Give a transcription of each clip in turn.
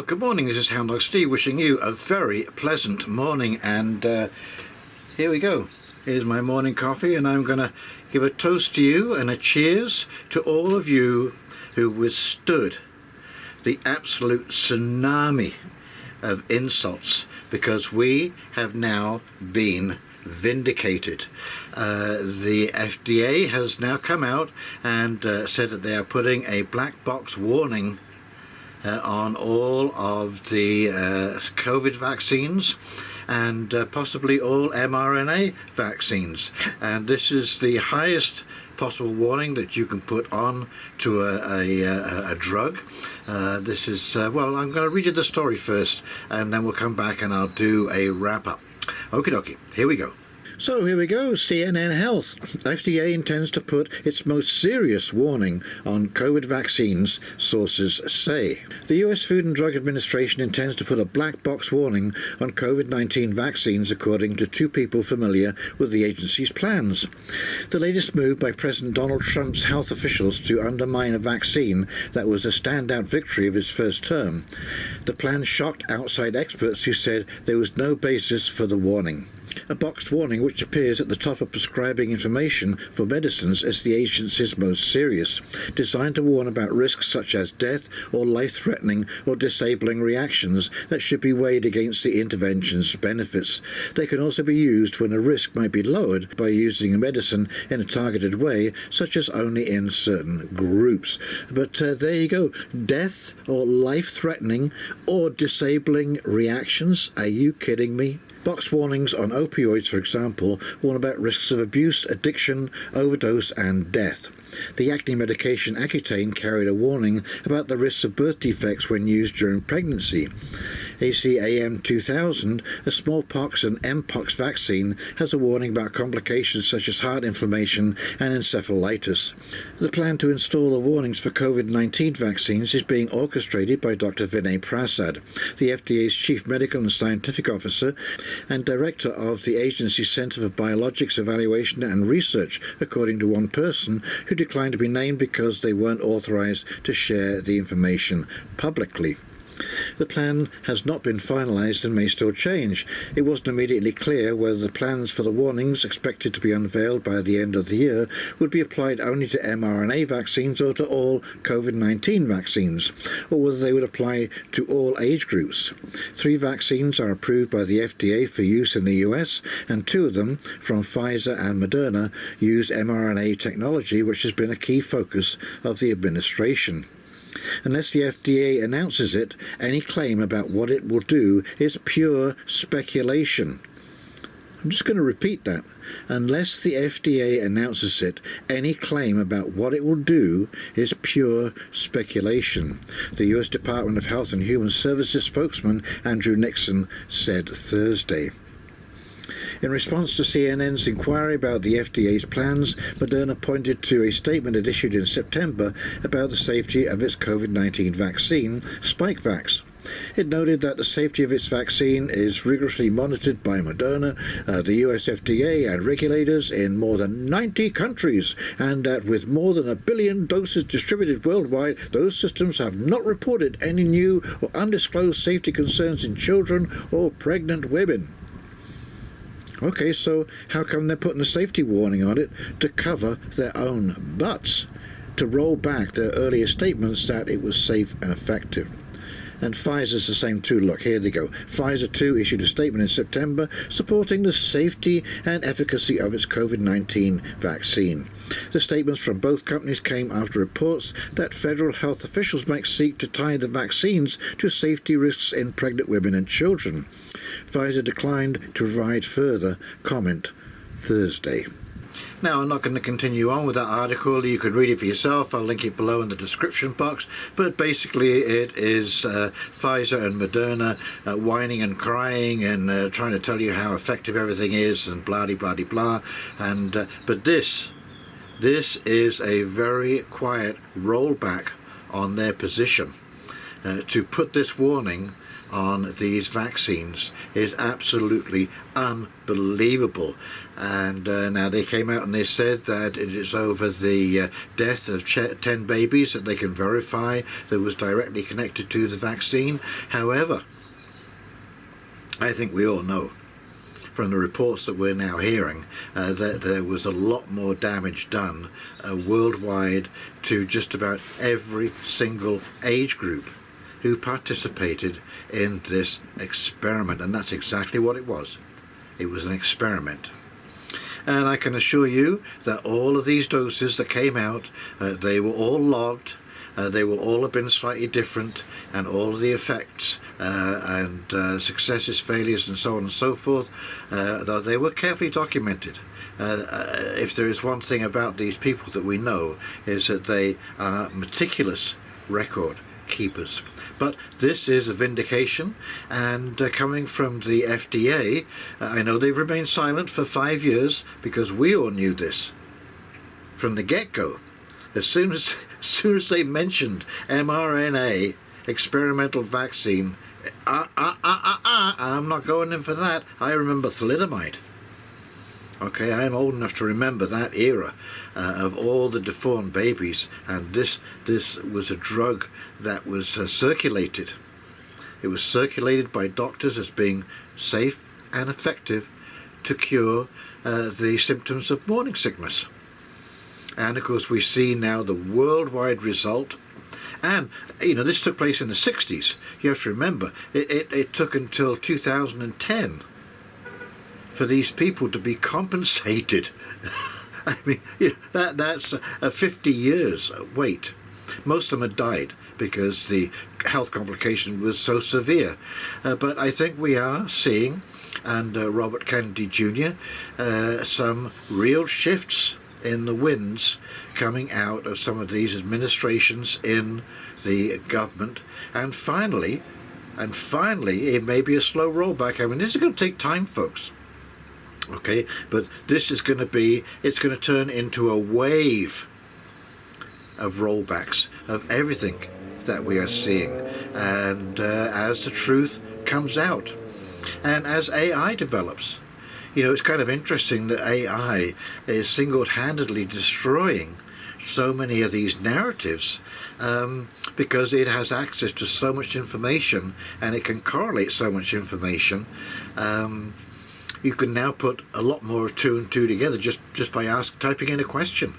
good morning. This is Houndog Steve wishing you a very pleasant morning, and here we go. Here's my morning coffee, and I'm going to give a toast to you and a cheers to all of you who withstood the absolute tsunami of insults, because we have now been vindicated. The FDA has now come out and said that they are putting a black box warning on all of the COVID vaccines and possibly all mRNA vaccines. And this is the highest possible warning that you can put on to a drug. This is, well, I'm going to read you the story first, and then we'll come back and I'll do a wrap-up. Okie dokie, here we go. So here we go, CNN Health. FDA intends to put its most serious warning on COVID vaccines, sources say. The US Food and Drug Administration intends to put a black box warning on COVID-19 vaccines, according to two people familiar with the agency's plans. The latest move by President Donald Trump's health officials to undermine a vaccine that was a standout victory of his first term. The plan shocked outside experts who said there was no basis for the warning. A boxed warning which appears at the top of prescribing information for medicines is the agency's most serious, designed to warn about risks such as death or life-threatening or disabling reactions that should be weighed against the intervention's benefits. They can also be used when a risk might be lowered by using a medicine in a targeted way, such as only in certain groups. But there you go. Death or life-threatening or disabling reactions? Are you kidding me? Box warnings on opioids, for example, warn about risks of abuse, addiction, overdose, and death. The acne medication Accutane carried a warning about the risks of birth defects when used during pregnancy. ACAM 2000, a smallpox and mpox vaccine, has a warning about complications such as heart inflammation and encephalitis. The plan to install the warnings for COVID-19 vaccines is being orchestrated by Dr. Vinay Prasad, the FDA's Chief Medical and Scientific Officer and Director of the agency's Center for Biologics Evaluation and Research, according to one person who declined to be named because they weren't authorized to share the information publicly. The plan has not been finalized and may still change. It wasn't immediately clear whether the plans for the warnings, expected to be unveiled by the end of the year, would be applied only to mRNA vaccines or to all COVID-19 vaccines, or whether they would apply to all age groups. 3 vaccines are approved by the FDA for use in the US, and 2 of them, from Pfizer and Moderna, use mRNA technology, which has been a key focus of the administration. Unless the FDA announces it, any claim about what it will do is pure speculation. I'm just going to repeat that. Unless the FDA announces it, any claim about what it will do is pure speculation, the U.S. Department of Health and Human Services spokesman Andrew Nixon said Thursday. In response to CNN's inquiry about the FDA's plans, Moderna pointed to a statement it issued in September about the safety of its COVID-19 vaccine, Spikevax. It noted that the safety of its vaccine is rigorously monitored by Moderna, the US FDA, and regulators in more than 90 countries, and that with more than 1 billion doses distributed worldwide, those systems have not reported any new or undisclosed safety concerns in children or pregnant women. Okay, so how come they're putting a safety warning on it? To cover their own butts, to roll back their earlier statements that it was safe and effective. And Pfizer's the same too. Look, here they go. Pfizer too issued a statement in September supporting the safety and efficacy of its COVID-19 vaccine. The statements from both companies came after reports that federal health officials might seek to tie the vaccines to safety risks in pregnant women and children. Pfizer declined to provide further comment Thursday. Now, I'm not going to continue on with that article. You can read it for yourself. I'll link it below in the description box. But basically, it is Pfizer and Moderna whining and crying and trying to tell you how effective everything is and blah-de-blah-de-blah. And but this is a very quiet rollback on their position to put this warning on these vaccines is absolutely unbelievable. And now they came out and they said that it is over the death of 10 babies that they can verify that was directly connected to the vaccine. However, I think we all know from the reports that we're now hearing that there was a lot more damage done worldwide to just about every single age group who participated in this experiment. And that's exactly what it was. It was an experiment. And I can assure you that all of these doses that came out, they were all logged. They will all have been slightly different, and all of the effects and successes, failures, and so on and so forth, they were carefully documented. If there is one thing about these people that we know, is that they are meticulous record keepers. But this is a vindication, and coming from the FDA, I know they've remained silent for 5 years because we all knew this from the get-go. As soon as they mentioned mRNA experimental vaccine, I'm not going in for that. I remember thalidomide. Okay, I'm old enough to remember that era of all the deformed babies, and this was a drug that was circulated. It was circulated by doctors as being safe and effective to cure the symptoms of morning sickness. And of course we see now the worldwide result. And, you know, this took place in the 60s. You have to remember, it took until 2010 for these people to be compensated. I mean, you know, that's 50 years wait. Most of them had died because the health complication was so severe. But I think we are seeing, and Robert Kennedy Jr., some real shifts in the winds coming out of some of these administrations in the government. And finally, it may be a slow rollback. I mean, this is going to take time, folks. Okay, but this is going to be, it's going to turn into a wave of rollbacks of everything that we are seeing. And as the truth comes out, and as AI develops, you know, it's kind of interesting that AI is single-handedly destroying so many of these narratives because it has access to so much information, and it can correlate so much information. You can now put a lot more of 2 and 2 together just by typing in a question.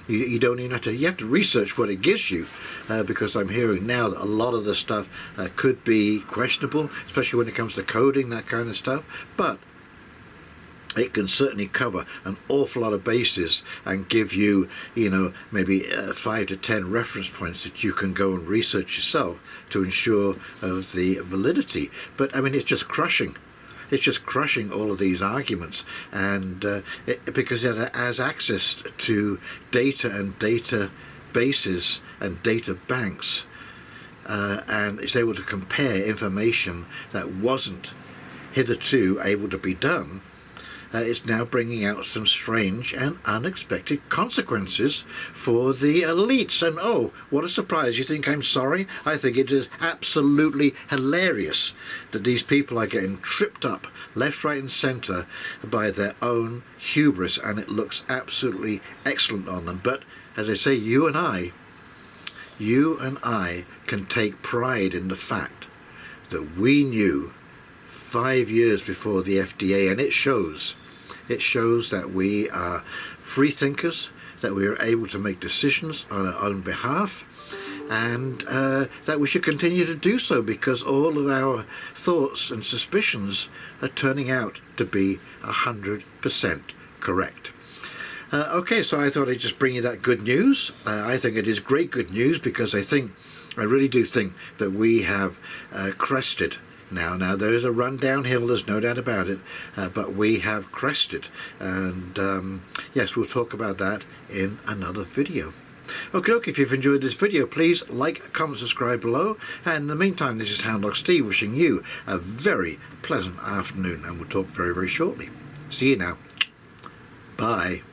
You don't even have to, you have to research what it gives you, because I'm hearing now that a lot of the stuff could be questionable, especially when it comes to coding, that kind of stuff. But it can certainly cover an awful lot of bases and give you, you know, maybe 5 to 10 reference points that you can go and research yourself to ensure of the validity. But I mean, it's just crushing. It's just crushing all of these arguments, and because it has access to data and databases and data banks, and it's able to compare information that wasn't hitherto able to be done. It's now bringing out some strange and unexpected consequences for the elites. And oh, what a surprise. You think I'm sorry? I think it is absolutely hilarious that these people are getting tripped up left, right and centre by their own hubris, and it looks absolutely excellent on them. But as I say, you and I can take pride in the fact that we knew 5 years before the FDA, and it shows. It shows that we are free thinkers, that we are able to make decisions on our own behalf, and that we should continue to do so because all of our thoughts and suspicions are turning out to be 100% correct. Okay, so I thought I'd just bring you that good news. I think it is great good news because I really do think that we have crested. Now there is a run downhill, there's no doubt about it, but we have crested, and yes, we'll talk about that in another video. Okay, if you've enjoyed this video, please like, comment, subscribe below, and in the meantime, this is Houndog Steve wishing you a very pleasant afternoon, and we'll talk very, very shortly. See you now. Bye.